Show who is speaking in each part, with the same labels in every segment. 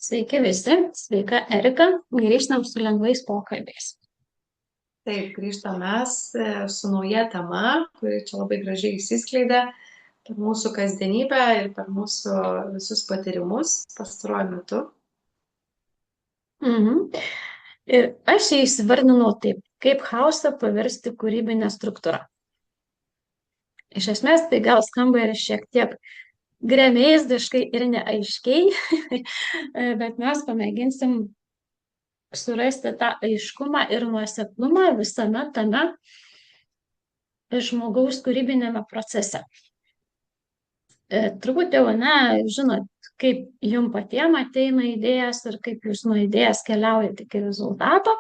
Speaker 1: Sveiki visi, sveika Erika, grįžtam su lengvais pokalbiais.
Speaker 2: Taip, grįžtam mes su nauja tema, kuri čia labai gražiai įsiskleidė per mūsų kasdienybę ir per mūsų visus patyrimus pastaruoju metu.
Speaker 1: Ir aš jį įsivardinau taip, kaip chaosą paversti kūrybinę struktūrą. Iš esmės tai gal skamba ir šiek tiek gremėzdiškai ir neaiškiai, bet mes pamėginsim surasti tą aiškumą ir nuoseklumą visame tame žmogaus kūrybinėme procese. Turbūt jau, žinot, kaip jums patiem ateina idėjas ir kaip jūs nuo idėjas keliaujate iki rezultato,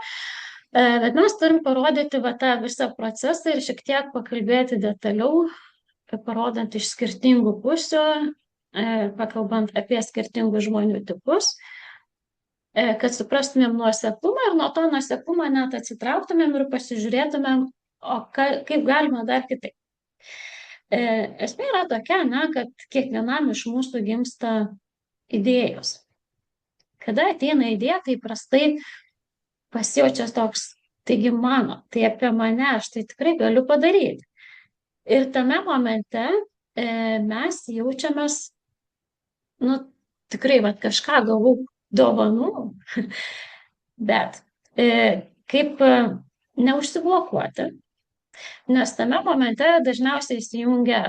Speaker 1: bet mes turim parodyti tą visą procesą ir šiek tiek pakalbėti detaliau, parodant iš skirtingų pusių, pakalbant apie skirtingus žmonių tipus, kad suprastumėm nuoseklumą ir nuo to nuoseklumą net atsitrauktumėm ir pasižiūrėtumėm, o kaip galima dar kitaip. Esmė yra tokia, kad kiekvienam iš mūsų gimsta idėjos. Kada ateina idėja, tai prastai pasijaučia toks, taigi mano, tai apie mane, aš tai tikrai galiu padaryti. Ir tame momente mes jaučiamės, tikrai, kažką gavau dovanų, bet kaip neužsiblokuoti. Nes tame momente dažniausiai įsijungia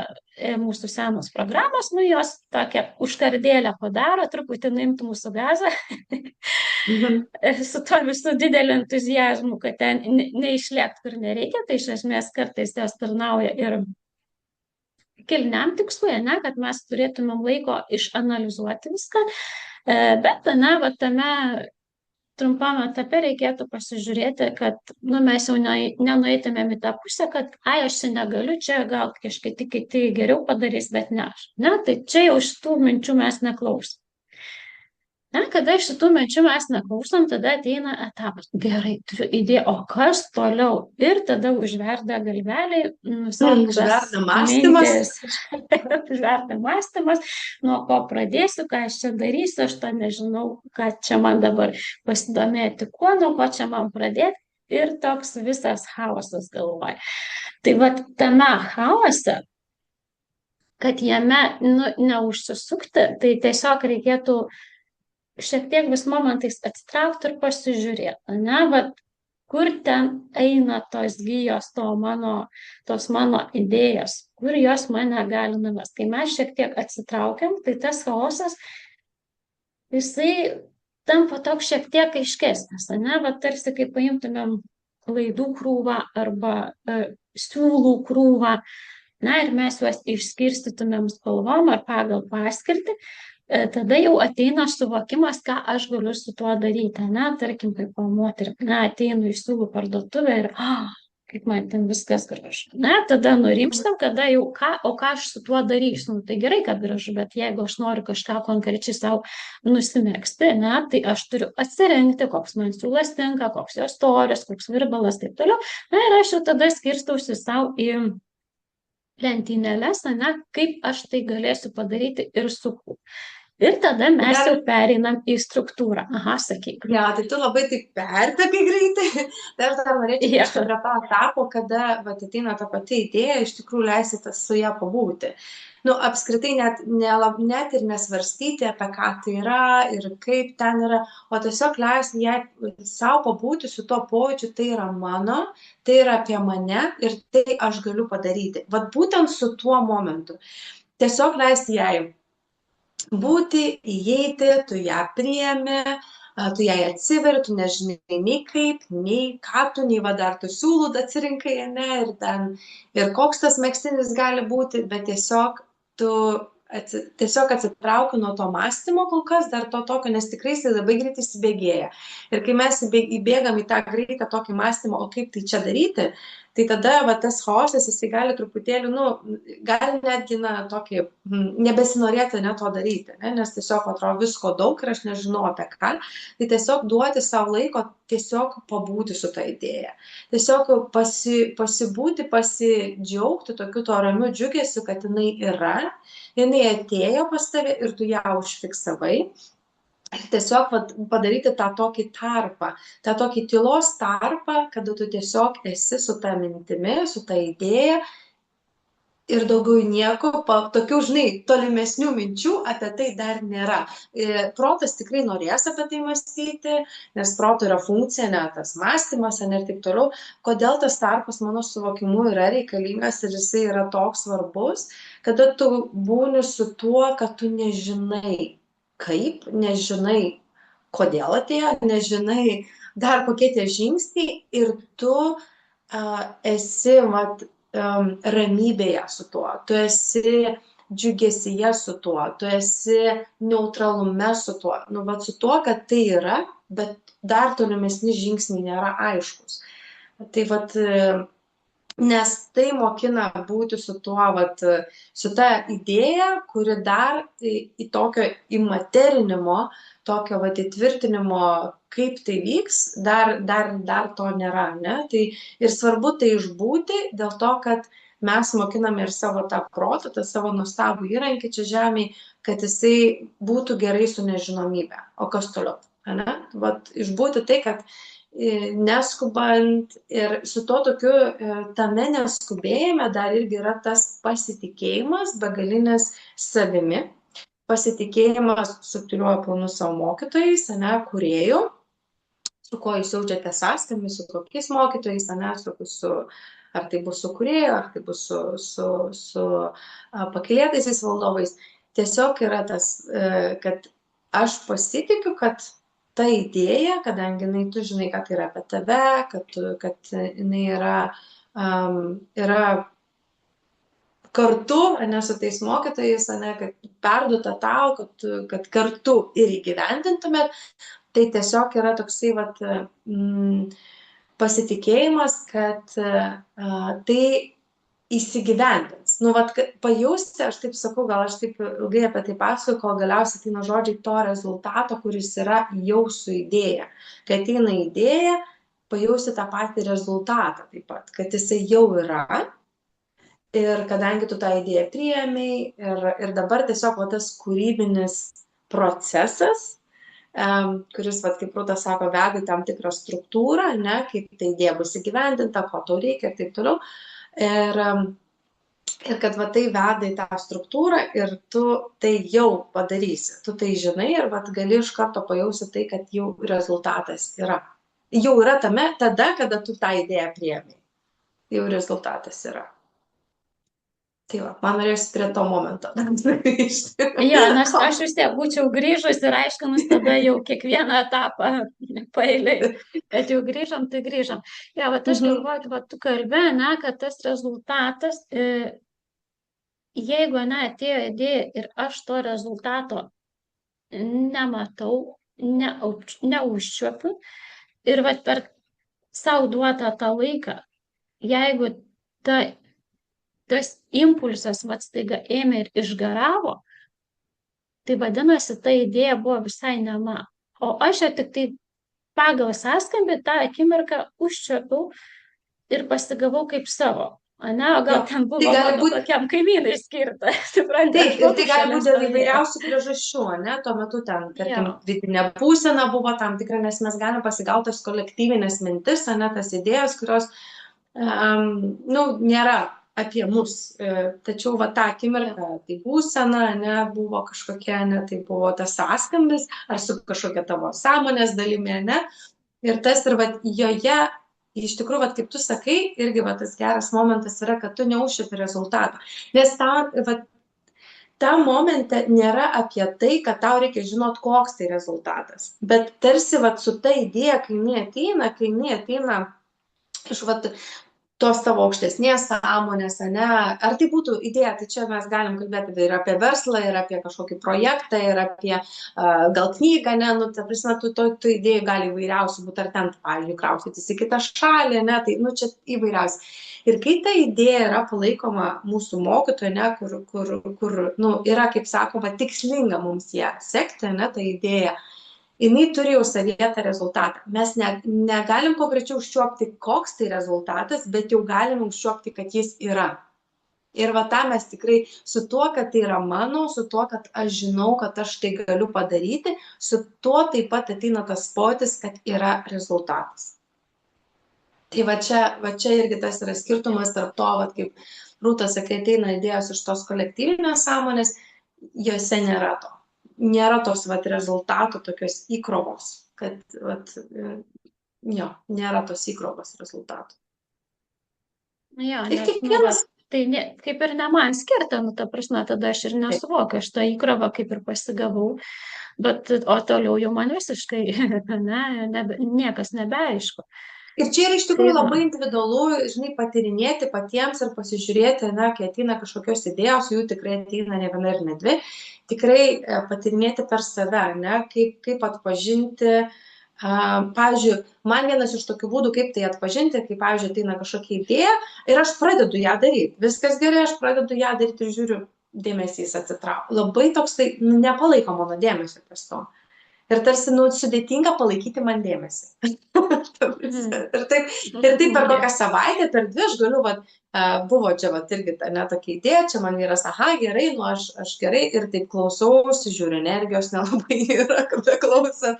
Speaker 1: mūsų senos programos, jos tokią užkardėlę padaro, truputį nuimtų mūsų gazą su tuo visų dideliu entuzijazmu, kad ten neišlėkt, kur nereikia, tai iš esmės kartais jos tarnauja ir kilniam tikslui, kad mes turėtumėm laiko išanalizuoti viską, bet tame trumpam etape reikėtų pasižiūrėti, kad mes jau nenueitumėm į tą pusę, kad aš čia negaliu, čia gal kažkaip kiti geriau padarys, bet ne aš. Tai čia jau šitų minčių mes neklausom. Kada iš šitų minčių mes neklausom, tada ateina etapas. Gerai, turiu idėją, o kas toliau? Ir tada užverda galveliai,
Speaker 2: Užverda mąstymas.
Speaker 1: Užverda mąstymas, nuo ko pradėsiu, ką aš čia darysiu, aš to nežinau, ką čia man dabar pasidomėti, nuo ko čia man pradėti. Ir toks visas chaosas galvoje. Tai tame chaose, kad jame neužsisukti, tai tiesiog reikėtų šiek tiek vis momentais atsitraukti ir pasižiūrėti, kur ten eina tos gijos, tos mano idėjos, kur jos mane gali nuvesti. Kai mes šiek tiek atsitraukiam, tai tas chaosas, jisai tampa toks šiek tiek aiškesnis, tarsi kaip paimtumėm klaidų krūvą arba siūlų krūvą, ir mes juos išskirstytumėm spalvom ar pagal paskirtį. Tada jau ateina suvokimas, ką aš galiu su tuo daryti, tarkim, kaip moterį, ateinu į siūlų parduotuvę ir, kaip man ten viskas gražu. Tada nurimstam, kada jau, ką aš su tuo darysiu, tai gerai, kad gražu, bet jeigu aš noriu kažką konkrečiai savo nusimegzti, tai aš turiu atsirinkti, koks man siūlas tinka, koks jos storis, koks virbalas, taip toliau, ir aš jau tada skirstausi savo į lentynėles, kaip aš tai galėsiu padaryti ir su kuo. Ir tada mes jau pereinam į struktūrą. Sakyk.
Speaker 2: Ja, tai tu labai taip pertekai greitai. Dar norėčiau prie to etapo, kada ateina ta pati idėja, iš tikrųjų leisite su ją pabūti. Apskritai net ir nesvarstyti, apie ką tai yra ir kaip ten yra, o tiesiog leisti jai savo pabūti su tuo pojūčiu, tai yra mano, tai yra apie mane ir tai aš galiu padaryti. Būtent su tuo momentu. Tiesiog leisti jai būti, įeiti, tu ją priemi, tu jai atsiveri, tu nežinai nei kaip, nei ką tu, nei dar tu siūlų atsirinkai, ir koks tas megztinis gali būti, bet tiesiog tu atsitrauki nuo to mąstymo kol kas, dar to tokio, nes tikrai jis labai greitai įsibėgėja. Ir kai mes įbėgam į tą greitą tokį mąstymą, o kaip tai čia daryti, tai tada tas chaosas, jisai gali truputėlį, gali netgi, tokį, nebesinorėti to daryti, nes tiesiog atrodo visko daug ir aš nežinau apie ką, tai tiesiog duoti savo laiko, tiesiog pabūti su ta idėja. Tiesiog pasibūti, pasidžiaugti tokiu to ramiu džiugesiu, kad jinai yra, jinai atėjo pas tave ir tu ją užfiksavai. Ir tiesiog vat, padaryti tą tokį tarpą, tą tokį tylos tarpą, kada tu tiesiog esi su ta mintimi, su ta idėja ir daugiau nieko, tokių, žinai, tolimesnių minčių apie tai dar nėra. Protas tikrai norės apie tai mąstyti, nes proto yra funkcija, ne tas mąstymas, ne ir taip toliau. Kodėl tas tarpas mano suvokimu yra reikalingas ir jisai yra toks svarbus, kada tu būni su tuo, kad tu nežinai kaip, nežinai kodėl atėjo, nežinai dar kokie tie žingsniai ir tu esi, vat, ramybėje su tuo, tu esi džiugesyje su tuo, tu esi neutralume su tuo, nu, vat, su tuo, kad tai yra, bet dar tolimesni žingsniai nėra aiškus. Tai vat, nes tai mokina būti su tuo, vat, su ta idėja, kuri dar į tokio įmaterinimo, tokio vat, įtvirtinimo, kaip tai vyks, dar to nėra. Ne? Tai ir svarbu tai išbūti dėl to, kad mes mokiname ir savo tą protą, tą savo nuostabų įrankį čia žemėje, kad jisai būtų gerai su nežinomybė. O kas toliau? Ne? Vat, išbūti tai, kad neskubant ir su to tokiu tame neskubėjime dar irgi yra tas pasitikėjimas, begalinis savimi, pasitikėjimas subtiliuoju planu savo mokytojais, ane, kūrėjų, su kuo jūs jaučiate sąskambį, su kokiais mokytojais, ane, ar tai bus su kūrėju, ar tai bus su pakylėtaisiais valdovais. Tiesiog yra tas, kad aš pasitikiu, kad ta idėja, kadangi tu žinai, kad tai yra apie tave, kad jinai yra kartu, ne su tais mokytojais, ne, kad perduota tau, kad kartu ir įgyvendintumėt, tai tiesiog yra toksai vat, pasitikėjimas, kad tai įsigyvendins. Nu, vat, pajausti, aš taip sakau, gal aš taip ilgai apie tai pasakoju, kol galiausiai ateina žodžiai to rezultato, kuris yra jau su idėja. Kai ateina idėja, pajausti tą patį rezultatą taip pat, kad jisai jau yra. Ir kadangi tu tą idėją priėmei ir dabar tiesiog va, tas kūrybinis procesas, kuris, vat, kaip Rūta sako, veda į tam tikrą struktūrą, ne, kaip ta idėja bus įgyvendinta, ko tau reikia ir taip toliau. Ir kad va, tai veda į tą struktūrą ir tu tai jau padarysi, tu tai žinai ir va, gali iš karto pajausti tai, kad jau rezultatas yra. Jau yra tame tada, kada tu tą idėją priėmei. Jau rezultatas yra. Tai va, man norėjusi prie to momento.
Speaker 1: Jo, nes aš vis tiek būčiau grįžus ir aiškinus tada jau kiekvieną etapą paeiliui. Bet jau grįžom, tai grįžom. Jo, va, aš galvoju, va, tu kalbė, ne, kad tas rezultatas, jeigu, ne, atėjo idėja ir aš to rezultato nematau, neužčiuopiu ir va, per savo duotą tą laiką, jeigu tas impulsas vat staiga ėmė ir išgaravo, tai vadinasi, ta idėja buvo visai ne man. O aš ją tik tai pagal sąskambį tą akimirką užčiuopiau ir pasigavau kaip savo. Ne, o gal ten buvo tokiam kaimynui skirta.
Speaker 2: Taip, ir tai gali būti dėl įvairiausių priežasčių, ne, tuo metu ten, tarkim, vidinė būsena buvo tam tikra, nes mes galime pasigauti tas kolektyvinės mintis, ne, tas idėjas, kurios, nėra apie mus, tačiau va tą akimirką, tai būsena, ne, buvo kažkokia, ne, tai buvo tas sąskambis, ar su kažkokia tavo sąmonės dalimi, ne, ir tas ir va joje, iš tikrųjų, va, kaip tu sakai, irgi va tas geras momentas yra, kad tu neužčiuopi rezultatą, nes tam momente nėra apie tai, kad tau reikia žinot, koks tai rezultatas, bet tarsi va su ta idėja, kai jinai ateina iš va tos tavo aukštesnės sąmonės, ne? Ar tai būtų idėja, tai čia mes galim kalbėti ir apie verslą, ir apie kažkokį projektą, ir apie gal knygą, ne? Nu, ta prasme, tu idėjų gali įvairiausių būti, ar ten, pavyzdžiui, kraustytis į kitą šalį, ne? Tai, nu, čia įvairiausiai. Ir kai ta idėja yra palaikoma mūsų mokytojo, ne? Kur nu, yra, kaip sakoma, tikslinga mums ją sekti, ne? Ta idėja, jinai turi jau savyje tą rezultatą. Mes negalim konkrečiai užčiuopti, koks tai rezultatas, bet jau galime užčiuopti, kad jis yra. Ir va tą mes tikrai su tuo, kad tai yra mano, su tuo, kad aš žinau, kad aš tai galiu padaryti, su tuo taip pat ateina tas pojūtis, kad yra rezultatas. Tai va čia irgi tas yra skirtumas tarp to, va, kaip Rūta sakė, ateina idėjos iš tos kolektyvinės sąmonės, jose nėra to. Nėra tos va, rezultatų, tokios įkrovos, kad va, jo, nėra tos įkrovos rezultatų.
Speaker 1: Jo,
Speaker 2: Ir
Speaker 1: nes, nu, va,
Speaker 2: kiekvienas
Speaker 1: tai ne, kaip ir ne man skirta, nu, ta prasme, tada aš ir nesuvokiu, aš tą įkrovą kaip ir pasigavau, bet, o toliau jau man visiškai, niekas nebeaišku.
Speaker 2: Ir čia yra iš
Speaker 1: Tai
Speaker 2: tikrųjų
Speaker 1: va.
Speaker 2: labai individualu, žinai, patyrinėti patiems ir pasižiūrėti, na, kai ateina kažkokios idėjos, jų tikrai ateina ne viena ir ne dvi, tikrai patyrinėti per save, ne, kaip atpažinti. Pavyzdžiui, man vienas iš tokių būdų, kaip tai atpažinti, kai, pavyzdžiui, ateina kažkokia idėja ir aš pradedu ją daryti. Viskas gerai, aš pradedu ją daryti ir žiūriu, dėmesys atsitraukia. Labai toks tai nepalaiko mano dėmesio ties to. Ir tarsi, nu, sudėtinga palaikyti man dėmesį. ir taip per kokią savaitę, per 2 aš galiu, vat, buvo čia vat, irgi ne tokia idėja, čia man vyras, aha, gerai, nu aš gerai ir taip klausausi, žiūriu, energijos nelabai yra, kada klausant.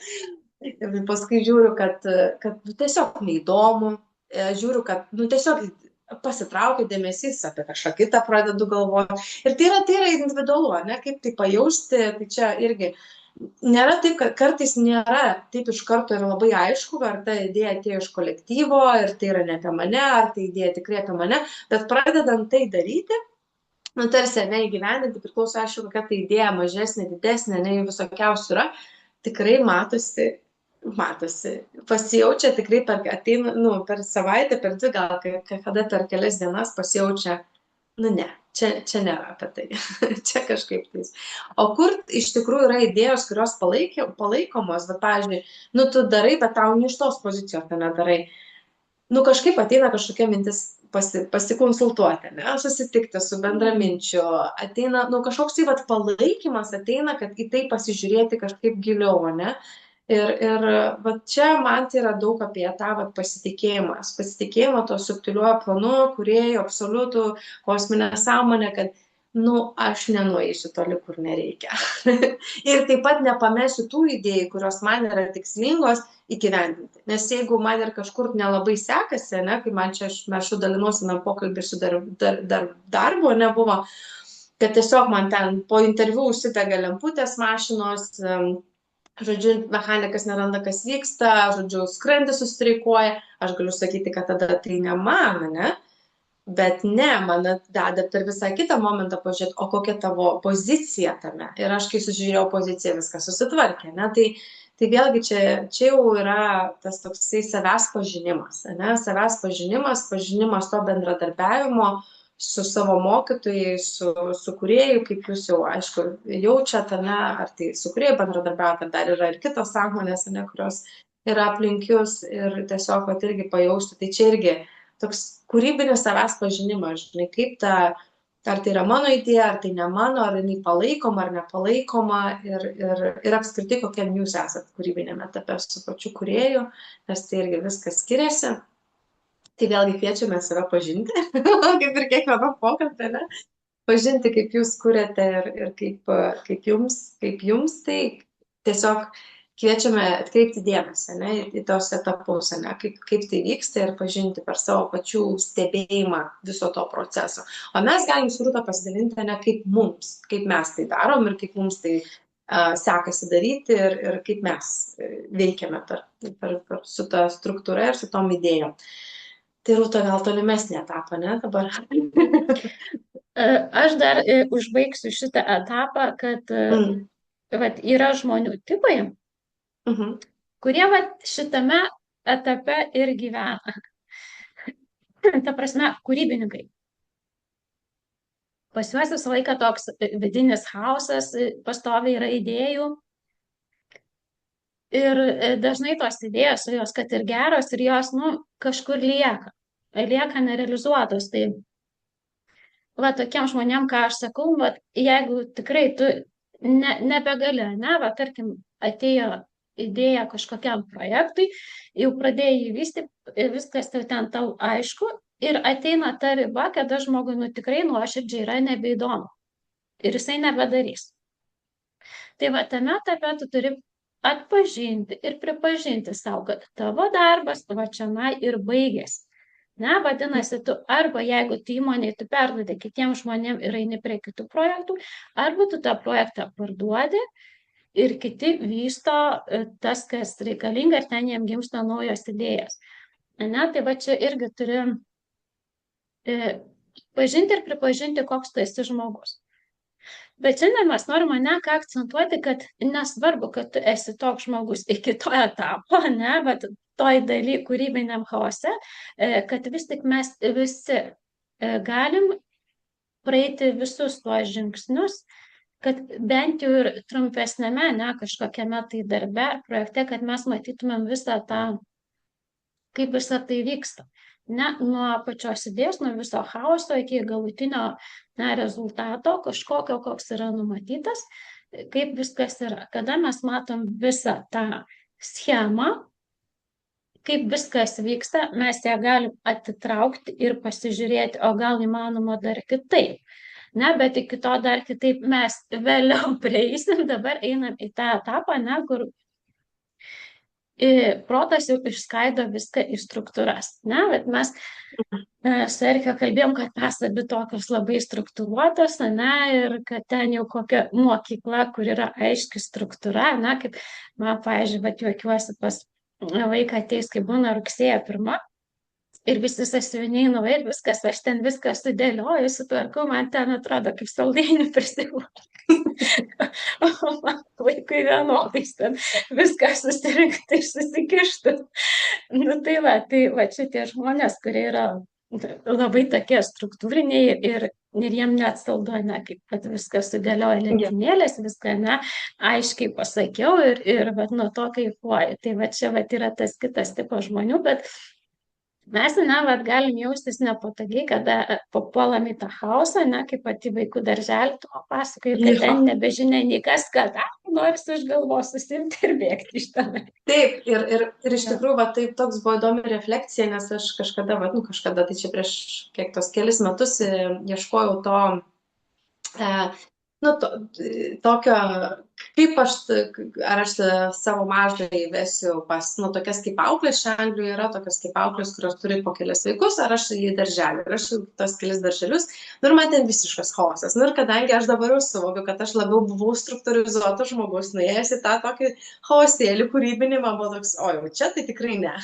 Speaker 2: Ir paskui žiūriu, kad tiesiog neįdomu, žiūriu, kad nu, tiesiog pasitraukia dėmesys, apie kažką kitą pradedu galvoti. Ir tai yra individualu, ne, kaip tai pajausti, tai čia irgi nėra taip, kad kartais nėra taip iš karto ir labai aišku, ar ta idėja atėjo iš kolektyvo, ir tai yra ne apie mane, ar tai idėja tikrai apie mane, bet pradedant tai daryti, nu tarsi neįgyvendinti, priklauso aišku, kokia tai idėja mažesnė, didesnė, ne, jų visokiausių yra, tikrai matosi, pasijaučia tikrai ateina, nu, per savaitę, per 2, gal kada per kelias dienas pasijaučia, nu ne, čia nėra apie tai, čia kažkaip tais. O kur iš tikrųjų yra idėjos, kurios palaikomos, bet, pavyzdžiui, nu tu darai, bet tau ne iš tos pozicijos tai nedarai. Nu kažkaip ateina kažkokia mintis pasikonsultuoti, ne, susitikti su bendraminčiu, ateina, nu kažkoks tai vat palaikymas ateina, kad į tai pasižiūrėti kažkaip giliau, ne. Ir va čia man tai yra daug apie tą vat pasitikėjimą to subtiliuoju planu, kūrėju, absoliutų, kosminę sąmonę, kad, nu, aš nenueisiu toli, kur nereikia. Ir taip pat nepamesiu tų idėjų, kurios man yra tikslingos įgyvendinti. Nes jeigu man ir kažkur nelabai sekasi, ne, kai man čia, aš dalinuosi man pokalbį su darbo nebuvo, kad tiesiog man ten po interviu užsidega lemputės mašinos, žodžiu, mechanikas neranda, kas vyksta, žodžiu, skrandis sustreikuoja, aš galiu sakyti, kad tada tai ne man, ne? Bet ne, man dada per visą kitą momentą pažiūrėti, o kokia tavo pozicija tame. Ir aš, kai sužiūrėjau poziciją, viskas susitvarkė, ne? Tai vėlgi čia jau yra tas toksai savęs pažinimas, ne? Savęs pažinimas to bendradarbiavimo su savo mokytojai, su kūrėju, kaip jūs jau, aišku, jaučiate, ne, ar tai su kūrėju bendradarbiaujate, ar dar yra ir kitos sąmonės, ne, kurios yra aplink jūs ir tiesiog vat irgi pajausti. Tai čia irgi toks kūrybinis savęs pažinimas, žinai, kaip ar tai yra mano idėja, ar tai ne mano, ar jinai palaikoma, ar nepalaikoma ir apskritai kokiam jūs esat kūrybinėme etape su pačiu kūrėju, nes tai irgi viskas skiriasi. Tai vėlgi kviečiame save pažinti, kaip ir kiekvieno pokalbio, ne? Pažinti, kaip jūs kuriate ir kaip jums, tai tiesiog kviečiame atkreipti dėmesį, ne, į tos etapus, ne, kaip tai vyksta ir pažinti per savo pačių stebėjimą viso to proceso. O mes galim su Rūta pasidalinti, ne, kaip mes tai darom ir kaip mums tai sekasi daryti ir kaip mes veikiame su ta struktūra ir su tom idėjom. Tai Rūta, gal tolimesnį etapą, ne, dabar?
Speaker 1: Aš dar užbaigsiu šitą etapą, kad vat, yra žmonių tipai, kurie vat, šitame etape ir gyvena. Ta prasme, kūrybininkai. Pas juos visą laiką toks vidinis chaosas, pastoviai yra idėjų. Ir dažnai tos idėjos, jos kad ir geros, ir jos, nu, kažkur lieka nerealizuotos. Tai va tokiem žmonėm, ką aš sakau, va, jeigu tikrai tu nebegali, ne, va tarkim, atėjo idėja kažkokiam projektui, jau pradėjai jį vystyti, viskas ten tau aišku, ir ateina ta riba, kada žmogui tikrai nuoširdžiai yra nebeįdomu ir jisai nebedarys. Tai va tame etape tu turi atpažinti ir pripažinti savo, kad tavo darbas va čionai ir baigėsi. Ne, vadinasi, tu arba jeigu tu įmonėje tu perduodi kitiems žmonėms ir eini prie kitų projektų, arba tu tą projektą parduodi ir kiti vysto tas, kas reikalinga ir ten jiems gimsta naujos idėjas. Ne, tai va čia irgi turi pažinti ir pripažinti, koks tu esi žmogus. Bet šiandien mes norime ką akcentuoti, kad nesvarbu, kad tu esi toks žmogus iki to etapo, ne, bet toj daly kūrybiniam chaose, kad vis tik mes visi galim praeiti visus tuos žingsnius, kad bent jau ir trumpesnėme, ne, kažkokiame tai darbe ar projekte, kad mes matytumėm visą tą, kaip visą tai vyksta. Ne, nuo pačios idėjos, nuo viso chaoso iki galutinio rezultato, kažkokio, koks yra numatytas, kaip viskas yra. Kada mes matom visą tą schemą, kaip viskas vyksta, mes ją galim atitraukti ir pasižiūrėti, o gal įmanoma dar kitaip. Ne, bet iki to dar kitaip mes vėliau prieisim, dabar einam į tą etapą, ne, kur protas jau išskaido viską į struktūras. Ne, bet mes su Erika kalbėjom, kad mes abi tokios labai struktūruotos, ne, ir kad ten jau kokia mokykla, kur yra aiški struktūra, ne, kaip man, pavyzdžiui, bet juokiuosi pas vaiką ateis, kai būna rugsėjo 1 ir visi sąsiuviniai nauji ir viskas, aš ten viską sudėlioju, sutvarkau, man ten atrodo kaip saldainių prisigūrė. O man vaikui vienodais ten viską susirinkti ir susikišti. Nu tai va čia tie žmonės, kurie yra labai tokie struktūriniai ir jiem net saldu, ne, kaip kad viską sudėlioja lentynėlės, viską, ne, aiškiai pasakiau ir vat nuo to kaifuoju. Tai va čia vat yra tas kitas tipas žmonių, bet mes, ne, vat galim jaustis nepatogiai, kada papuolam į tą chaosą, ne, kaip pati vaikų darželį, tu pasakoji, kad ten nebežinia nei kas, kad norisi iš galvos susimti ir bėgti iš ten.
Speaker 2: Taip, ir iš tikrųjų, va, taip toks buvo įdomi refleksija, nes aš kažkada, tai čia prieš kelis metus ieškojau to, tokio, kaip ar aš savo mažąjį vesiu pas, tokias kaip auklės, čia Anglijoje yra tokias kaip auklės, kurios turi po kelias vaikus, ar aš į darželį, ir aš tos kelis darželius, ir man ten visiškas chaosas. Ir kadangi aš dabar jau suvokiu, kad aš labiau buvau struktūrizuotas žmogus, nuėjęs į tą tokį chaosėlį kūrybinį, man buvo toks, o jau čia tai tikrai ne.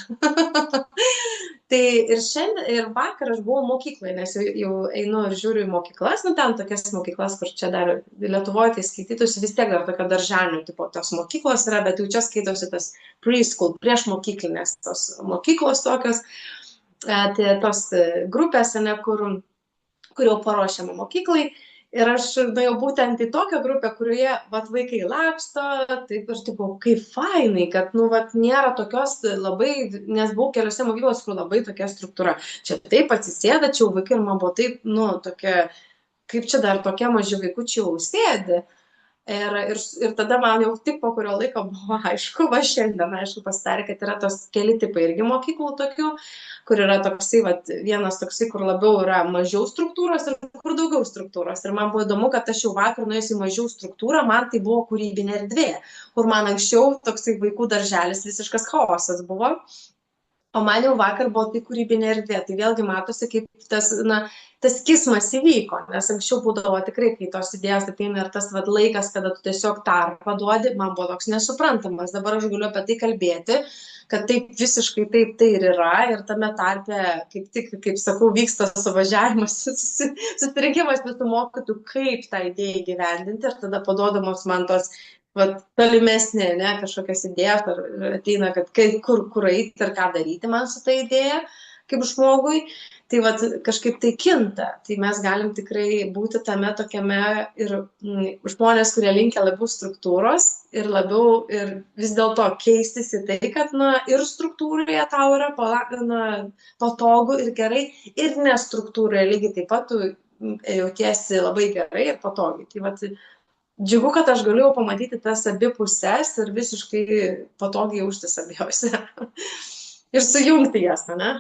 Speaker 2: Tai ir šiandien, ir vakar aš buvau mokykloje, nes jau einu ir žiūriu į mokyklas, ten tokias mokyklas, kur čia dar Lietuvoje tai skaitytųsi, vis tiek dar tokio darželio tipo tos mokyklos yra, bet jau čia skaitosi tas preschool, prieš mokyklinės tos mokyklos tokios, tai tos grupės, ne, kur jau paruošiama mokyklai. Ir aš nuėjau būtent į tokią grupę, kurioje vaikai laksto, taip ir tipo, kaip fainai, kad nėra tokios labai, nes buvau keliose mokyklos, kur labai tokia struktūra. Čia taip atsisėda, čia vaikai ir man buvo taip, tokia, kaip čia dar tokie maži vaikučiai jau sėdi. Ir tada man jau tik po kurio laiko buvo aišku, šiandien aišku pasidarė, kad yra tos keli tipai irgi mokyklų tokių, kur yra toksai, vienas toksai, kur labiau yra mažiau struktūros ir kur daugiau struktūros. Ir man buvo įdomu, kad aš jau vakar nuėjus į mažiau struktūrą, man tai buvo kūrybinė erdvė, kur man anksčiau toksai vaikų darželis visiškas chaosas buvo. O man jau vakar buvo tai kūrybinė erdvė. Tai vėlgi matosi, kaip tas kismas įvyko, nes anksčiau būdavo tikrai, kai tos idėjos ateina ir tas laikas, kada tu tiesiog tarpą duodi, man buvo toks nesuprantamas. Dabar aš galiu apie tai kalbėti, kad taip visiškai taip tai ir yra. Ir tame tarpe, kaip tik, kaip sakau, vyksta suvažiavimas, susirinkimas visų mokytojų, kaip tą idėją įgyvendinti. Ir tada paduodamos man tos tolimesnė, ne, kažkokias idėjas, ar ateina, kad kur eiti ir ką daryti man su ta idėja, kaip žmogui, tai kažkaip tai kinta. Tai mes galim tikrai būti tame tokiame ir žmonės, kurie linkia labiau struktūros ir labiau ir vis dėlto keistis į tai, kad ir struktūroje tau yra patogu ir gerai, ir nestruktūroje lygiai taip pat tu jautiesi labai gerai ir patogiai. Tai džiugu, kad aš galėjau pamatyti tas abi puses ir visiškai patogiai jaustis abiejose. Ir sujungti jas, ne?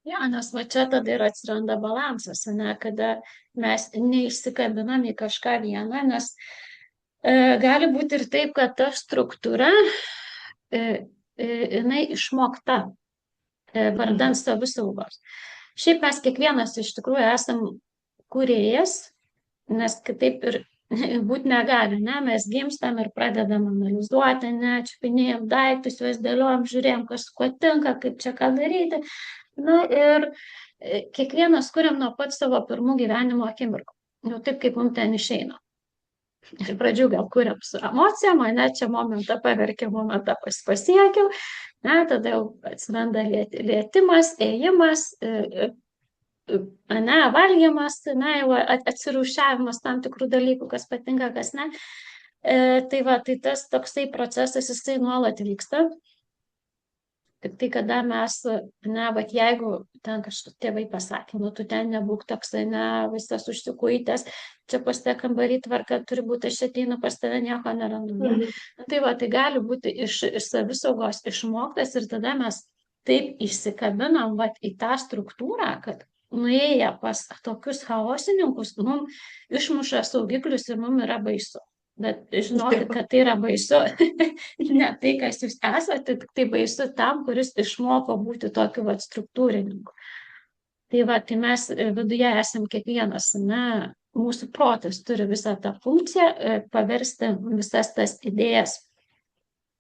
Speaker 1: Jo, nes va čia tada ir atsiranda balansas, ne, kada mes neišsikabinam į kažką vieną, nes gali būti ir taip, kad ta struktūra, jinai išmokta vardan savisaugos. Šiaip mes kiekvienas iš tikrųjų esam kūrėjas, nes kitaip ir būti negali, ne, mes gimstam ir pradedam analizuoti, ne, čiupinėjom daiktus, juos dėliojam, žiūrėjom, kas kuo tinka, kaip čia ką daryti. Na ir kiekvienas kuriam nuo pat savo pirmų gyvenimo akimirkų. Nu, taip kaip mums ten išeina. Iš pradžių gal kuriam su emocijom, ne, čia momentą paverkiau, momentą pasiekiau, ne, tada jau atsiranda lietimas, ėjimas, ne, valgymas, ne, jau atsirūšiavimas tam tikrų dalykų, kas patinka, kas ne. Tai va, tai tas toksai procesas, jisai nuolat vyksta. Tik tai, kada mes, ne, bet jeigu ten kažkaip tėvai pasakė, nu, tu ten nebūk toksai, ne, visas užsikuitęs, čia pas te kambarį tvarka turi būti, aš ateinu pas tave, nieko nerandu. Ne? Tai va, tai gali būti iš savisaugos išmoktas ir tada mes taip įsikabinam, va, į tą struktūrą, kad nuėję pas tokius chaosininkus, mums išmuša saugiklius ir mums yra baisu. Bet žinokit, kad tai yra baisu, ne tai, kas jūs esate, tik tai baisu tam, kuris išmoko būti tokiu vat struktūrininku. Tai va, tai mes viduje esam kiekvienas, ne, mūsų protas turi visą tą funkciją paversti visas tas idėjas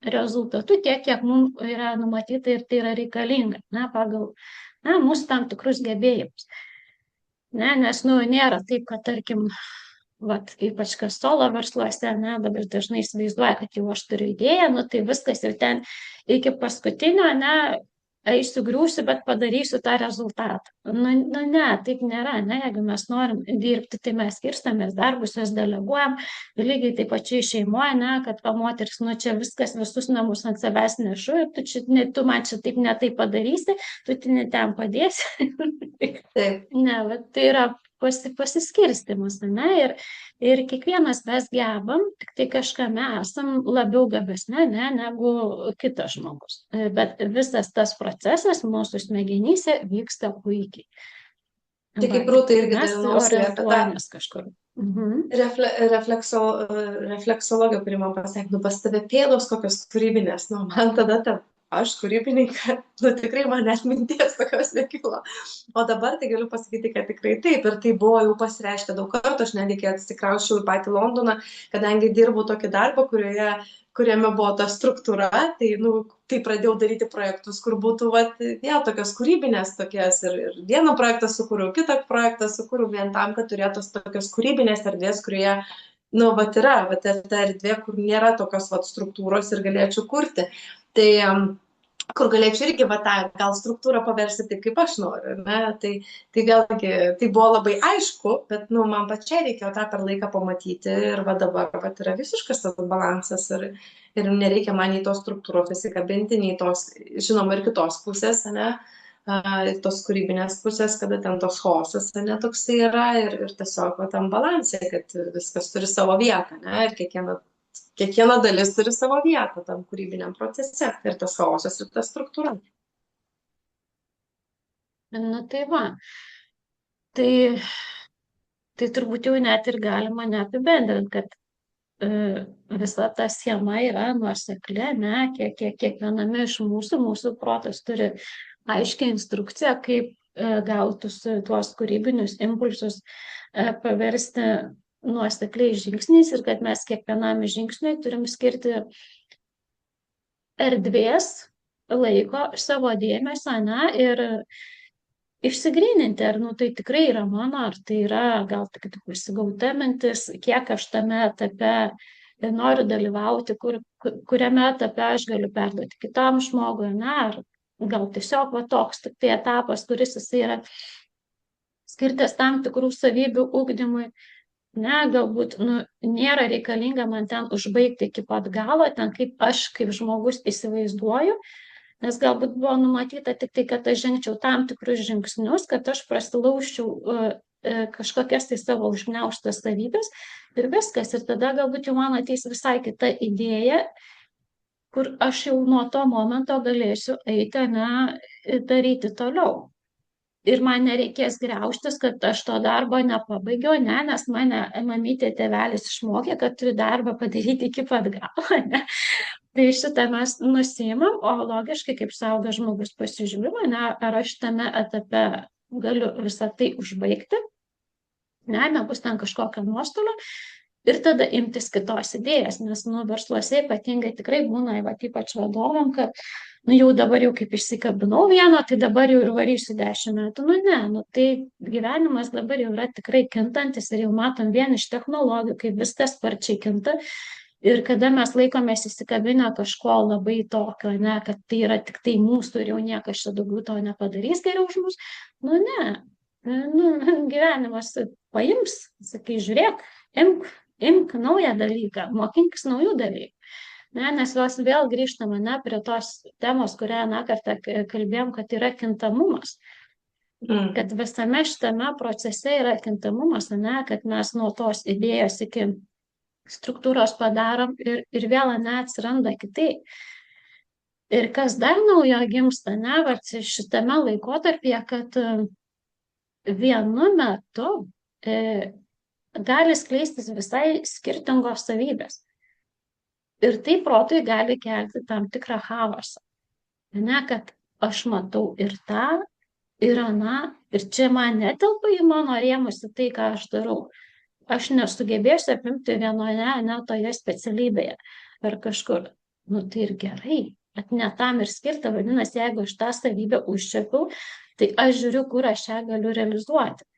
Speaker 1: rezultatu tiek, kiek mums yra numatyta ir tai yra reikalinga, ne, pagal, ne, mūsų tam tikrus gebėjimus. Ne, nes, nu, nėra taip, kad, tarkim, vat, ypač kas solo versluose, ne, dabar dažnai įsivaizduoja, kad jau aš turiu idėją, nu tai viskas jau ten iki paskutinio, ne, eisiu griūsiu, bet padarysiu tą rezultatą. Nu ne, taip nėra, ne, jeigu mes norim dirbti, tai mes skirstamės darbus, juos deleguojam, lygiai taip pačiai šeimoje, ne, kad moteris, nu čia viskas visus namus ant savęs nešu ir tu man čia taip netai padarysi, tu ne ten padėsi.
Speaker 2: Taip.
Speaker 1: Ne, bet tai yra pasiskirstimas, ne, ir kiekvienas mes gebam, tik tai kažkame esam labiau gabesnė, ne, negu kitas žmogus. Bet visas tas procesas mūsų smegenyse vyksta puikiai.
Speaker 2: Tai kaip Rūta irgi dalinausi apie tą
Speaker 1: kažkur.
Speaker 2: Refleksologija, kuri man pasakė, nu pas tave pėdos kokios kūrybinės, nu man tada aš kūrybininką, nu tikrai man net minties tokios nekilo. O dabar tai galiu pasakyti, kad tikrai taip. Ir tai buvo jau pasireiškę daug kartų, aš netgi atsikrausčiau į patį Londoną, kadangi dirbau tokį darbą, kuriame buvo ta struktūra, tai, nu, tai pradėjau daryti projektus, kur būtų, vat, vėl tokios kūrybinės tokias. Ir vieną projektą sukūriau, kitą projektą sukūriau vien tam, kad turėtų tokios kūrybinės erdvės, kurioje, nu, vat yra, vat ta erdvė, kur nėra tokios, vat, struktūros ir galėčiau kurti. Tai kur galėčiau irgi va tą gal struktūrą paversti taip, kaip aš noriu, ne? Tai vėlgi, tai buvo labai aišku, bet, nu, man pačiai reikėjo tą per laiką pamatyti ir va dabar va, yra visiškas tas balansas ir nereikia man nei tos struktūros įsikabinti, nei tos, žinoma, ir kitos pusės, ne? Tos kūrybinės pusės, kada ten tos chaosas, ne, toksai yra ir tiesiog va, tam balansė, kad viskas turi savo vietą, ne? Ir kiekviena dalis turi savo vietą tam kūrybiniam procese ir tas chaosas ir ta struktūra.
Speaker 1: Na tai va, tai turbūt jau net ir galima neapibendrinti, kad visa ta schema yra nuosekli, ne, kiekviename iš mūsų protas turi aiškią instrukciją, kaip gautus tuos kūrybinius impulsus paversti nuosekliais žingsniais ir kad mes kiekvienam žingsniui turim skirti erdvės, laiko, savo dėmesio, ne, ir išsigryninti, ar, nu, tai tikrai yra mano, ar tai yra gal tik pasigauta mintis, kiek aš tame etape noriu dalyvauti, kuriame etape aš galiu perduoti kitam žmogui, ne, ar gal tiesiog va toks tik tai etapas, kuris jisai yra skirtas tam tikrų savybių ugdymui. Ne, galbūt, nu, nėra reikalinga man ten užbaigti iki pat galo, ten kaip aš, kaip žmogus įsivaizduoju, nes galbūt buvo numatyta tik tai, kad aš žengčiau tam tikrus žingsnius, kad aš prasilauščiau kažkokias tai savo užgniaužtas savybės ir viskas. Ir tada galbūt jau man ateis visai kita idėja, kur aš jau nuo to momento galėsiu eiti, ne, daryti toliau. ir man nereikės griaužtis, kad aš to darbo nepabaigiau, ne, nes mane mamytė tėvelis išmokė, kad turi darbą padaryti iki pat galo, ne. Tai šitą mes nusiimam, o logiškai, kaip suaugęs žmogus pasižiūrima, ne, ar aš tame etape galiu visą tai užbaigti, ne, nebus ten kažkokio nuostolio, ir tada imtis kitos idėjas, nes, versluose ypatingai tikrai būna, ypač vadovam, kad, jau dabar jau kaip išsikabinau vieną, tai dabar jau ir varysiu 10 metų. Ne, tai gyvenimas dabar jau yra tikrai kintantis ir jau matom vien iš technologijų, kaip viskas sparčiai kinta. Ir kada mes laikomės įsikabinę kažko labai tokio, ne, kad tai yra tik tai mūsų ir jau niekas čia daugiau to nepadarys geriau už mus, ne, gyvenimas paims, sakai, žiūrėk, imk naują dalyką, mokinkis naujų dalykų. Ne, nes vėl grįžtame, ne, prie tos temos, kurią kartą kalbėjom, kad yra kintamumas. Kad visame šitame procese yra kintamumas, ne, kad mes nuo tos idėjos iki struktūros padarom ir vėl neatsiranda kitaip. Ir kas dar naujo gimsta, ne, šitame laikotarpyje, kad vienu metu gali skleistis visai skirtingos savybės. Ir tai protui gali kelti tam tikrą chaosą. Ne, kad aš matau ir tą, ir aną, ir čia man netelpa į mano rėmus į tai, ką aš darau. Aš nesugebėsiu apimti vienoje, ne toje specialybėje ar kažkur. Tai ir gerai, bet ne tam ir skirta, vadinasi, jeigu aš tą savybę užčiapiau, tai aš žiūriu, kur aš ją galiu realizuoti.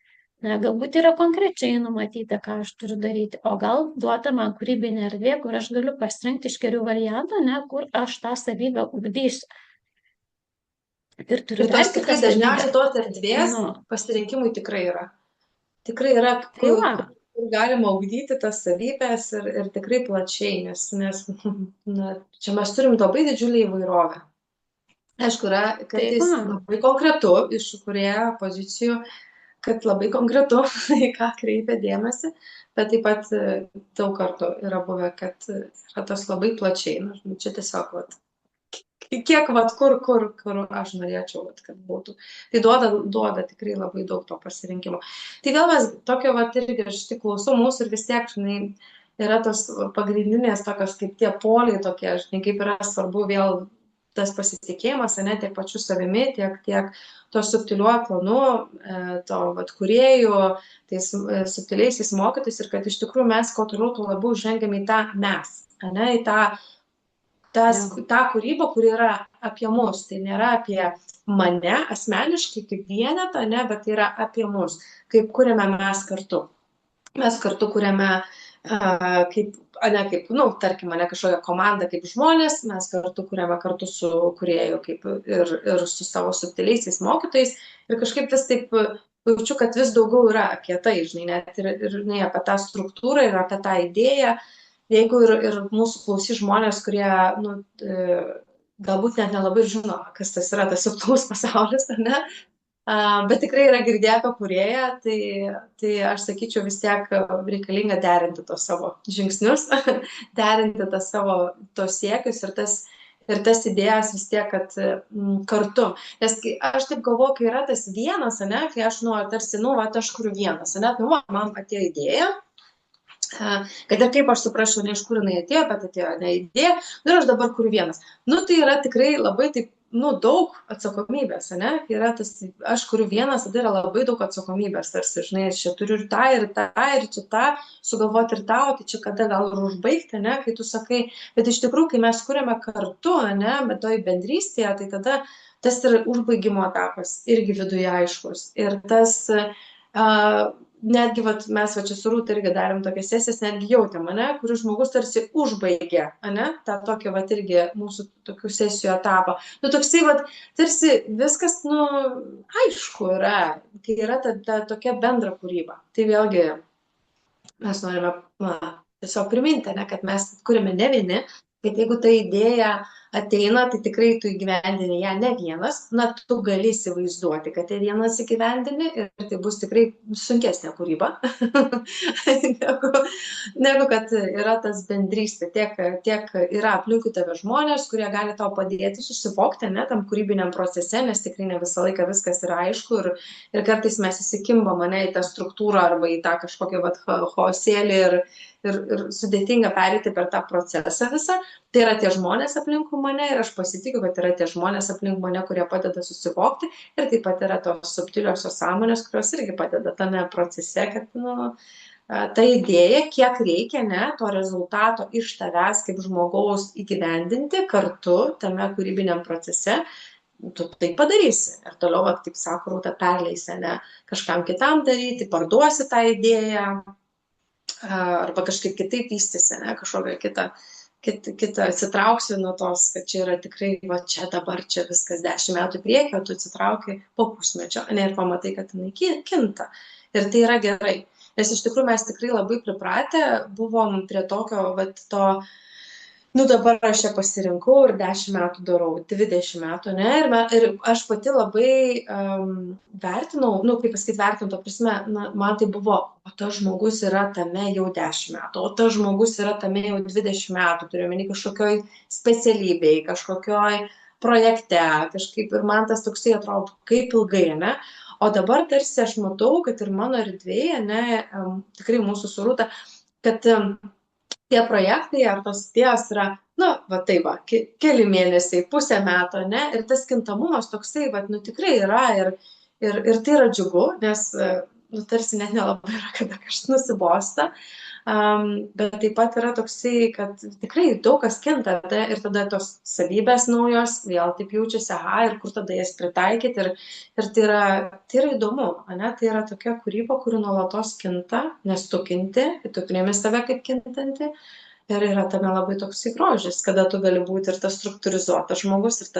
Speaker 1: Ne, galbūt yra konkrečiai numatyta, ką aš turiu daryti, o gal duota man kūrybinė erdvė, kur aš galiu pasirinkti iš kelių variantų, ne, kur aš tą savybę ugdysiu. Ir turiu
Speaker 2: tos tikrai dažniausiai tos erdvės pasirinkimui tikrai yra. Tikrai yra, kur galima ugdyti tas savybės ir tikrai plačiai, nes čia mes turim labai didžiulį įvairovę. Aišku, yra kartais labai konkretu iš kūrėjo pozicijų, kad labai konkretu, į ką kreipia dėmesį, bet taip pat daug kartų yra buvę, kad yra tas labai plačiai. Čia tiesiog, kiek, kur aš norėčiau, kad būtų. Tai duoda tikrai labai daug to pasirinkimo. Tai vėl mes tokio, irgi aš tik klausau mūsų ir vis tiek, yra tos pagrindinės tokios kaip tie poliai tokie, kaip yra svarbu vėl tas pasitikėjimas, tiek pačiu savimi, tiek to subtiliuoju planu, to kūrėjų, tais subtiliaisiais mokytis ir kad iš tikrųjų mes kuo toliau, tuo labiau žengiam į tą mes, į tą kūrybą, kuri yra apie mus. Tai nėra apie mane asmeniškai kaip vienetą, bet tai yra apie mus, kaip kuriame mes kartu. Mes kartu kuriame kaip, tarkim, kažkokią komandą kaip žmonės, mes kartu kuriame kartu su kūrėju ir su savo subtiliaisiais mokytojais ir kažkaip vis taip jaučiu, kad vis daugiau yra apie tai, net ir apie tą struktūrą ir apie tą idėją. Jeigu ir mūsų klausys žmonės, kurie galbūt net nelabai žino, kas tas yra tas subtilus pasaulis, bet tikrai yra girdėję apie kūrėją, tai aš sakyčiau vis tiek reikalinga derinti tos savo žingsnius, derinti tos siekius ir tas idėjas vis tiek, kad kartu. Nes aš taip galvoju, kai yra tas vienas, kai aš tarsi, aš kuriu vienas, man atėjo idėja, kad ir kaip aš suprasčiau, ne iš kur jinai atėjo, bet atėjo idėja, ir aš dabar kuriu vienas. Tai yra tikrai labai taip, daug atsakomybės, yra tas, aš kuriu vienas, tada yra labai daug atsakomybės, tarsi, aš čia turiu ir tą, ir čia tą, sugalvoti ir tą, tai čia kada gal ir užbaigti, kai tu sakai, bet iš tikrųjų, kai mes kuriame kartu, bet toj bendrystėje, tai tada tas ir užbaigimo etapas irgi viduje aiškus, ir tas netgi mes čia su Rūta irgi darėm tokias sesijas, netgi jautėm, kur žmogus tarsi užbaigė, tą tokį irgi mūsų tokių sesijų etapą. Toksai, tarsi viskas, aišku yra, kai yra ta tokia bendra kūryba. Tai vėlgi mes norime tiesiog priminti, kad mes kuriame ne vieni, kad jeigu ta idėja ateina, tai tikrai tu įgyvendini ją ne vienas, na, tu gali įsivaizduoti, kad tai vienas įgyvendini ir tai bus tikrai sunkesnė kūryba, negu kad yra tas bendrystė, tiek yra aplinkui tave žmonės, kurie gali tau padėti susivokti, ne, tam kūrybiniam procese, nes tikrai ne visą laiką viskas yra aišku ir kartais mes įsikimbam, mane į tą struktūrą arba į tą kažkokį chaosėlį ir sudėtinga pereiti per tą procesą visą. Tai yra tie žmonės aplinkui mane ir aš pasitikiu, kad yra tie žmonės aplink mane, kurie padeda susivokti ir taip pat yra tos subtiliosios sąmonės, kurios irgi padeda tame procese, kad, nu, ta idėja, kiek reikia, ne, to rezultato iš tavęs kaip žmogaus įgyvendinti kartu tame kūrybiniam procese, tu tai padarysi. Ir toliau, kaip sako Rūta, perleisi, ne, kažkam kitam daryti, parduosi tą idėją, arba kažkaip kitaip vystysi, ne, kažkokią kitą atsitrauksi nuo tos, kad čia yra tikrai, va čia dabar, čia viskas 10 metų priekio, o tu atsitrauki po pusmečio, ne, ir pamatai, kad jinai kinta. Ir tai yra gerai. Nes iš tikrųjų mes tikrai labai pripratę buvom prie tokio, va, to, nu dabar aš čia pasirinkau ir 10 metų darau, 20 metų, ne, ir aš pati labai vertinau, nu, kaip pasakyti, vertinau, to prasme, na, man tai buvo, o tas žmogus yra tame jau 10 metų, o tas žmogus yra tame jau 20 metų, turiu omeny kažkokioj specialybėj, kažkokioj projekte, kažkaip, ir man tas toksai atrodo, kaip ilgai, ne, o dabar tarsi aš matau, kad ir mano erdvėje, ne, tikrai mūsų su Rūta, kad tie projektai ar tos idėjos yra, nu, va taip, va, keli mėnesiai, pusę metų, ne, ir tas kintamumas toksai, va, nu, tikrai yra ir tai yra džiugu, nes, nu, tarsi net nelabai yra, kada kažkas nusibosta, bet taip pat yra toksai, kad tikrai daug kas kinta ir tada tos savybės naujos, vėl taip jaučiasi, aha, ir kur tada jas pritaikyti ir tai yra įdomu, ne, tai yra tokia kūryba, kuri nuolatos kinta, nes tu kinti, tu priimi save kaip kintanti ir yra tame labai toksai grožis, kada tu gali būti ir tas struktūrizuotas žmogus, ir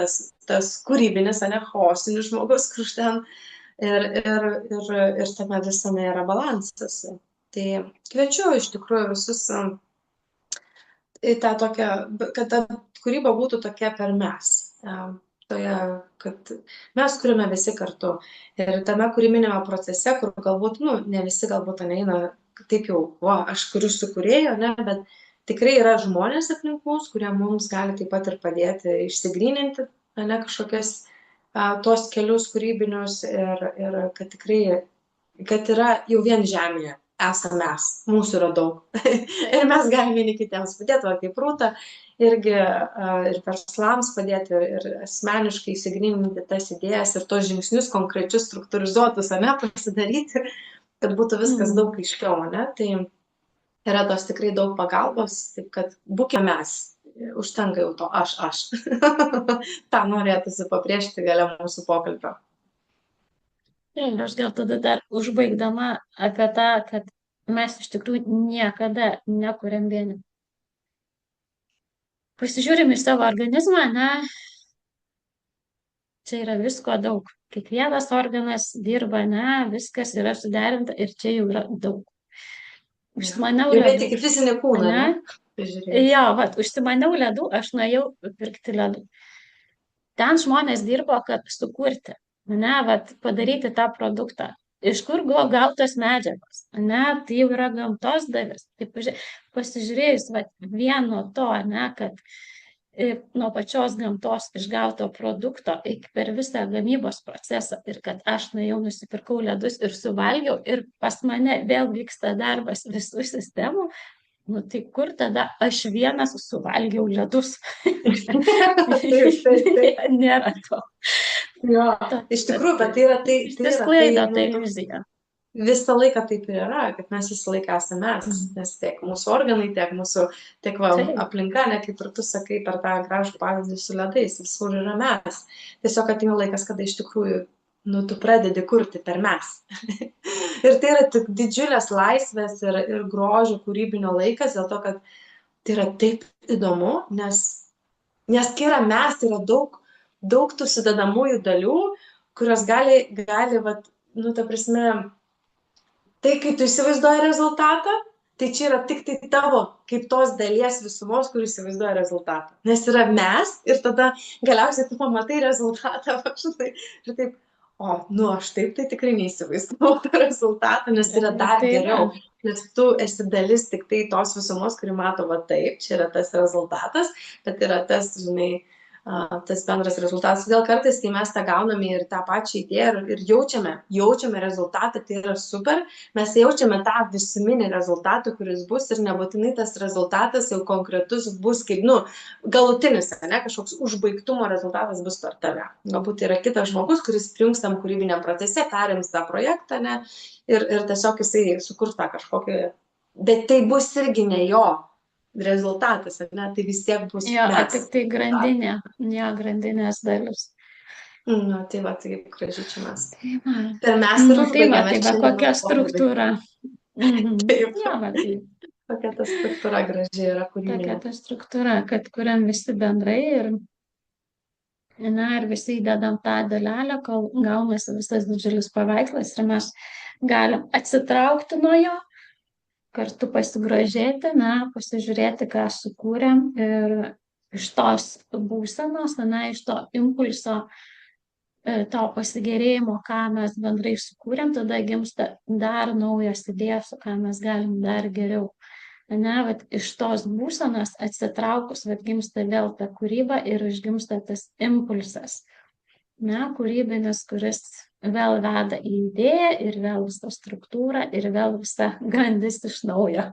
Speaker 2: tas kūrybinis, ne, chaosinis žmogus, kur ten ir tame visame yra balansas. Tai kviečiu iš tikrųjų visus į tą tokią, kad ta kūryba būtų tokia per mes, kad mes kuriame visi kartu. Ir tame kūrybinėme procese, kur galbūt, nu, ne visi galbūt eina taip jau, o, aš kuriu su kūrėju, ne, bet tikrai yra žmonės aplink mus, kurie mums gali taip pat ir padėti išsigryninti, ne, kažkokias tos kelius kūrybinius ir kad tikrai, kad yra jau vien žemėje. Esame mes, mūsų yra daug. Ir mes galime vieni kitiems padėti, va, kaip Rūta, irgi ir verslams padėti, ir asmeniškai įsigryninti tas idėjas ir tos žingsnius konkrečius, struktūrizuotus, ne, pasidaryti, kad būtų viskas daug aiškiau, ne. Tai yra tos tikrai daug pagalbos, taip kad būkime mes, užtenka jau to aš. Ta norėtųsi pabrėžti gale mūsų pokalbio.
Speaker 1: Aš gal tada dar užbaigdama apie tą, kad mes iš tikrųjų niekada nekuriam vieni. Pasižiūrim į savo organizmą, ne, čia yra visko daug. Kiekvienas organas dirba, ne, viskas yra suderinta ir čia jau yra daug. Užsimaniau
Speaker 2: ledų. Tik fizinį kūną, ne?
Speaker 1: Jo, vat, užsimaniau ledų, aš nuėjau pirkti ledų. Ten žmonės dirbo, kad sukurti, ne, vat, padaryti tą produktą. Iš kur buvo gautos medžiagos, ne, tai jau yra gamtos dalis. Tai pasižiūrėjus, vat, vieno to, ne, kad nuo pačios gamtos išgauto produkto per visą gamybos procesą ir kad aš nuėjau, nusipirkau ledus ir suvalgiau ir pas mane vėl vyksta darbas visų sistemų, nu tai kur tada aš vienas suvalgiau ledus? Nėra to.
Speaker 2: Jo, iš tikrųjų, bet tai yra tai.
Speaker 1: Išsisklaido ta iliuzija.
Speaker 2: Visą laiką taip ir yra, kad mes visą laiką esame mes, nes tiek mūsų organai, tiek aplinka, ne, kaip ir tu sakai per tą gražų pavyzdį su ledais, visur yra mes. Tiesiog ateina laikas, kada iš tikrųjų, nu, tu pradedi kurti per mes. Ir tai yra tik didžiulės laisvės ir grožio kūrybinio laikas, dėl to, kad tai yra taip įdomu, nes kai yra mes, tai yra daug tų sudedamųjų dalių, kurios gali, vat, nu, ta prasme, tai, kai tu įsivaizduoji rezultatą, tai čia yra tik tai tavo, kaip tos dalies visumos, kuris įsivaizduoja rezultatą. Nes yra mes ir tada galiausiai tu pamatai rezultatą, žinai, ir taip, o, nu, aš taip tai tikrai neįsivaizdavau tą rezultatą, nes yra dar
Speaker 1: Tai
Speaker 2: geriau, nes tu esi dalis tik tai tos visumos, kuri mato, va taip, čia yra tas rezultatas, bet yra tas, žinai, tas bendras rezultatas. Todėl kartais, kai mes tą gauname ir tą pačią idėją ir jaučiame rezultatą, tai yra super, mes jaučiame tą visuminį rezultatą, kuris bus ir nebūtinai tas rezultatas jau konkretus bus kaip, nu, galutinis, ne, kažkoks užbaigtumo rezultatas bus per tave. Galbūt yra kitas žmogus, kuris prijungs tam kūrybiniam procese, perims tą projektą, ne, ir tiesiog jisai sukurs tą kažkokį, bet tai bus irgi ne jo rezultatas, ne, tai vis tiek bus mes.
Speaker 1: tik tai grandinė, grandinės dalis.
Speaker 2: Na, tai va, tai gražiai čia mes.
Speaker 1: Per
Speaker 2: mes ir užbaigėme.
Speaker 1: Tai va, kokia struktūra.
Speaker 2: Taip. Kokia ta struktūra gražiai yra kūrybinė.
Speaker 1: Tokia ta struktūra, kad kuriam visi bendrai ir visi įdedam tą dalelę, kol gaunasi visas didžiulis paveikslas ir mes galim atsitraukti nuo jo, kartu pasigrožėti, pasižiūrėti, ką sukūrėm ir iš tos būsenos, iš to impulso, to pasigėrėjimo, ką mes bendrai sukūrėm, tada gimsta dar naujos idėjos, ką mes galim dar geriau. Vat iš tos būsenos atsitraukus, gimsta vėl ta kūryba ir užgimsta tas impulsas, kūrybinis, kuris vėl veda į idėją ir vėl visą struktūrą ir vėl visą grandis iš naujo.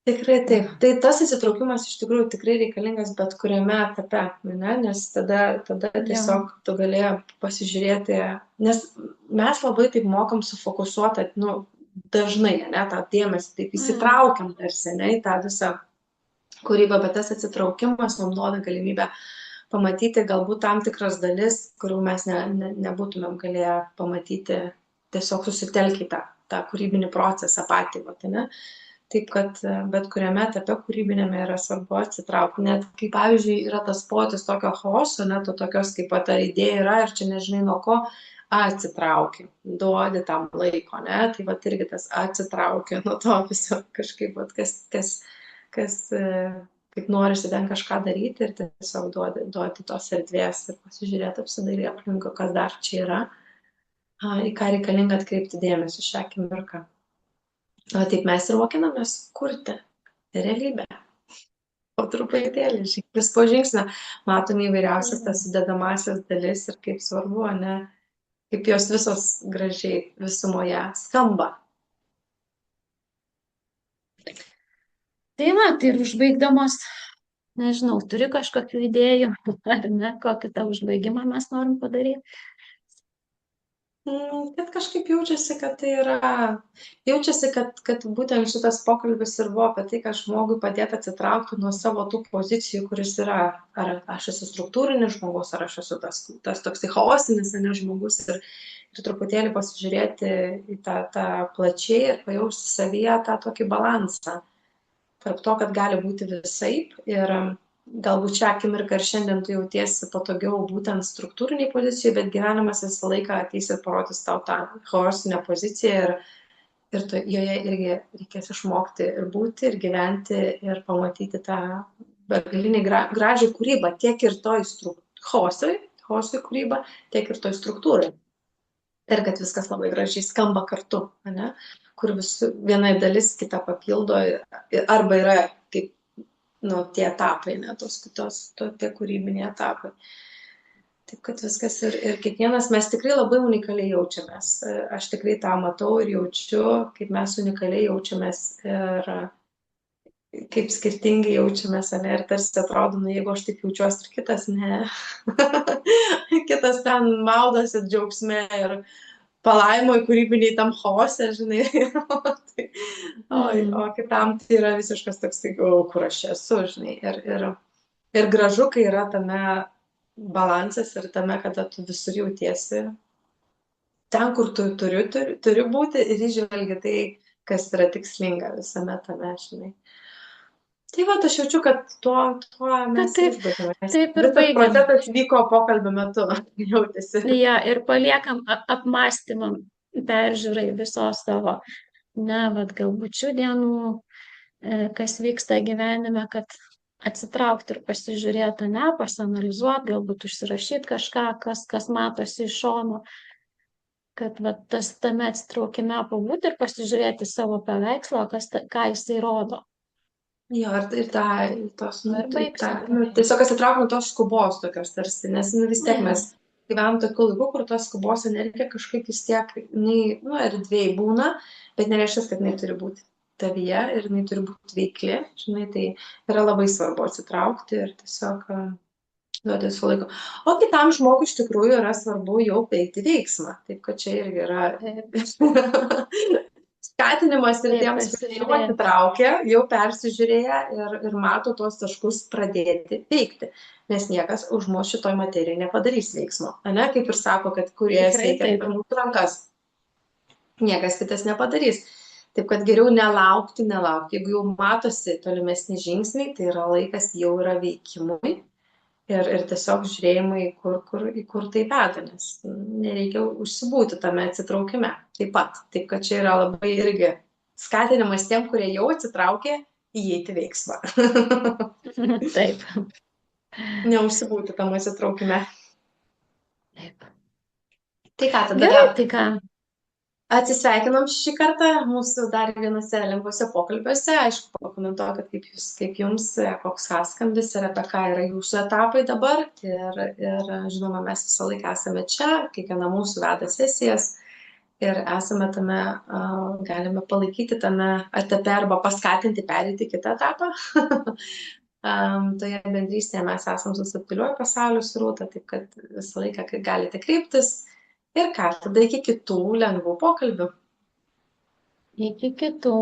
Speaker 2: Tikrai taip. Tai tas įsitraukimas iš tikrųjų tikrai reikalingas bet kuriame etape, nes tada tiesiog tu galėjai pasižiūrėti, nes mes labai taip mokam sufokusuoti, dažnai, tą dėmesį taip įsitraukiam tarsi, į tą visą kūrybą, bet tas atsitraukimas mums duoda galimybę pamatyti galbūt tam tikras dalis, kurių mes nebūtumėm galėję pamatyti, tiesiog susitelkę į tą kūrybinį procesą patį. Taip, kad bet kuriame etape kūrybinėme yra svarbu atsitraukti. Net kai, pavyzdžiui, yra tas pojūtis tokio chaoso, to tokios kaip ta idėja yra ir čia nežinai nuo ko, atsitrauki, duodi tam laiko, tai irgi tas atsitraukia nuo to viso kažkaip, kas kaip norisi ten kažką daryti ir tiesiog duoti tos erdvės ir pasižiūrėti, apsidairyti aplinkui, kas dar čia yra, į ką reikalinga atkreipti dėmesį šią akimirką. Taip mes ir mokinamės kurti realybę. Po truputėlį, žingsnis po žingsnio, matome įvairiausias tas sudedamasias dalis ir kaip svarbu, kaip jos visos gražiai visumoje skamba.
Speaker 1: Tai ir užbaigdamos, nežinau, turi kažkokių idėjų, ar ne, kokį tą užbaigimą mes norim padaryti?
Speaker 2: Kad kažkaip jaučiasi, kad tai yra, kad būtent šitas pokalbis ir buvo apie tai, kad žmogui padėti atsitraukti nuo savo tų pozicijų, kuris yra, ar aš esu struktūrinis žmogus, ar aš esu tas toks chaosinis žmogus ir truputėlį pasižiūrėti į tą plačiai ir pajausti savyje tą tokį balansą. Tarp to, kad gali būti visaip ir galbūt šią akimirką ir šiandien tu jautiesi patogiau būtent struktūriniai pozicijai, bet gyvenimas visą laiką ateis ir parodys tau tą chaosinę poziciją ir joje irgi reikės išmokti ir būti, ir gyventi, ir pamatyti tą begalinį gražią kūrybą, tiek ir toj chaosui kūrybą, tiek ir toj struktūrai. Ir kad viskas labai gražiai skamba kartu, kur viena dalis kitą papildo arba yra kaip tie etapai, tos kitos, tie kūrybiniai etapai. Taip, kad viskas ir kiekvienas mes tikrai labai unikaliai jaučiamės. Aš tikrai tą matau ir jaučiu, kaip mes unikaliai jaučiamės ir kaip skirtingai jaučiamės, ir tarsi atrodo, jeigu aš taip jaučiuosi ir kitas, ne. Kitas ten maudosi džiaugsme ir palaimoj kūrybiniai tam chaose, žinai. O kitam tai yra visiškas toks, kur aš esu, žinai. Ir gražu, kai yra tame balansas ir tame, kada tu visur jautiesi ten, kur tu turi būti ir įžvelgi tai, kas yra tikslinga visame tame, žinai. Tai aš jaučiu, kad tuo mes užbaigėme.
Speaker 1: Taip ir baigiam.
Speaker 2: Procesas vyko pokalbio metu, jautėsi.
Speaker 1: Ir paliekam apmąstymam, peržiūrai visos savo ne, vat galbūt šių dienų, kas vyksta gyvenime, kad atsitraukti ir pasižiūrėti, ne, pasianalizuoti, galbūt užsirašyti kažką, kas matosi iš šono, kad vat, tame atsitraukime pabūti ir pasižiūrėti savo paveikslą, ką jisai rodo.
Speaker 2: Jo, ir tos,
Speaker 1: Ir baigsim.
Speaker 2: tiesiog atsitraukti nuo tos skubos tokios tarsi, nes vis tiek mes gyvenam tokiu laiku, kur tos skubos energija kažkaip vis tiek, erdvėj būna, bet nereiškia, kad jinai turi būti tavyje ir jinai turi būti veikli, žinai, tai yra labai svarbu atsitraukti ir tiesiog duoti savo laiko. O kitam žmogui iš tikrųjų yra svarbu jau eiti veiksmą, taip kad čia irgi yra skatinimas ir tiems, kurie jau atsitraukia, jau persižiūrėję ir mato tuos taškus pradėti veikti. Nes niekas už mus šitoj materijai nepadarys veiksmo. Ane, kaip ir sako, kad kuriejas veikia per mūsų rankas. Niekas kitas nepadarys. Taip kad geriau nelaukti. Jeigu jau matosi tolimesni žingsniai, tai yra laikas jau yra veikimui. Ir tiesiog žiūrėjimai, kur tai veda, nes nereikia užsibūti tame atsitraukime. Taip pat. Taip, kad čia yra labai irgi skatinimas tiem, kurie jau atsitraukė, įeiti veiksmą.
Speaker 1: Taip.
Speaker 2: Neužsibūti tam atsitraukime.
Speaker 1: Taip.
Speaker 2: Tai ką tada?
Speaker 1: Gerai, tai ką?
Speaker 2: Atsisveikinam šį kartą mūsų dar vienose lengvose pokalbiuose. Aišku, pakomentuokit, kaip jums, koks sąskambis ir apie ką yra jūsų etapai dabar. Ir žinoma, mes visą laiką esame čia, kiekviena mūsų veda sesijas ir esame tame, galime palaikyti tame etape arba paskatinti pereiti kitą etapą. Toje bendrystėje mes esam su Subtiliuoju pasauliu su Rūta, taip kad visą laiką galite kreiptis. Ir ką, tada iki kitų lengvų pokalbių.
Speaker 1: Iki kitų.